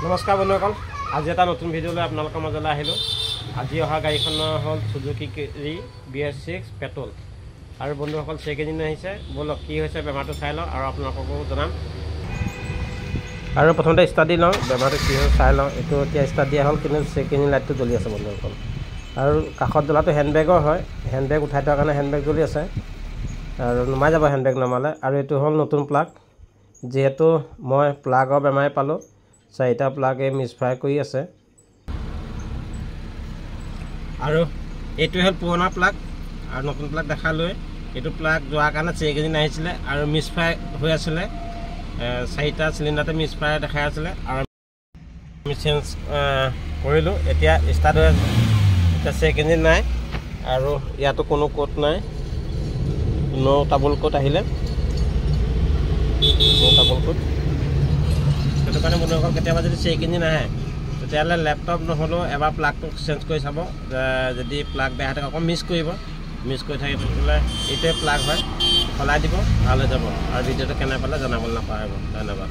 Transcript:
নমস্কাৰ বন্ধুসকল, আজি এটা নতুন ভিডিঅ'লৈ আপোনালোকৰ মাজলৈ আহিলোঁ। আজি অহা গাড়ীখনৰ হ'ল সুজুকি কেৰি BS6 পেট্ৰল। আৰু বন্ধুসকল চেক ইঞ্জিন আহিছে, ব'লক কি হৈছে বেমাৰটো চাই লওঁ আৰু আপোনালোককো জনাম। আৰু প্ৰথমতে ষ্টাৰ্ট দি লওঁ, বেমাৰটো কি হয় চাই লওঁ। এইটো এতিয়া ষ্টাৰ্ট দিয়া হ'ল, কিন্তু চেক ইঞ্জিন লাইটটো জ্বলি আছে বন্ধুসকল। আৰু কাষত জ্বলাটো হেণ্ডবেগৰ হয়, হেণ্ডবেগ উঠাই থোৱাৰ কাৰণে হেণ্ডবেগ জ্বলি আছে আৰু নুমাই যাব হেণ্ডবেগ নমালে। আৰু এইটো হ'ল নতুন প্লাগ, যিহেতু মই প্লাগৰ বেমাৰে পালোঁ। 4টা প্লাগে মিছফায়াৰ কৰি আছে। আৰু এইটো হ'ল পুৰণা প্লাগ আৰু নতুন প্লাগ দেখালৈ। এইটো প্লাগ যোৱাৰ কাৰণে চেক ইঞ্জিন আহিছিলে আৰু মিছফায়াৰ হৈ আছিলে। 4টা চিলিণ্ডাৰতে মিছফায়াৰ দেখাই আছিলে আৰু আমি চেঞ্জ কৰিলোঁ। এতিয়া ষ্টাৰ্ট হৈ আছে। এতিয়া চেক ইঞ্জিন নাই আৰু ইয়াতো কোনো কোড নাই, নো ডাবল কোড আহিলে, নো ডাবল কোড। সেইটো কাৰণে বন্ধুসকল কেতিয়াবা যদি চেক ইঞ্জিন আহে তেতিয়াহ'লে লেপটপ নহ'লেও এবাৰ প্লাগটো চেঞ্জ কৰি চাব। যদি প্লাগ বেয়া থাকে অকণ মিছ কৰিব, মিছ কৰি থাকিলে এইটোৱে প্লাগ হয়, সলাই দিব, ভাল হৈ যাব। আৰু ভিডিঅ'টো কেনে পালে জনাবলৈ নাপাহৰিব। ধন্যবাদ।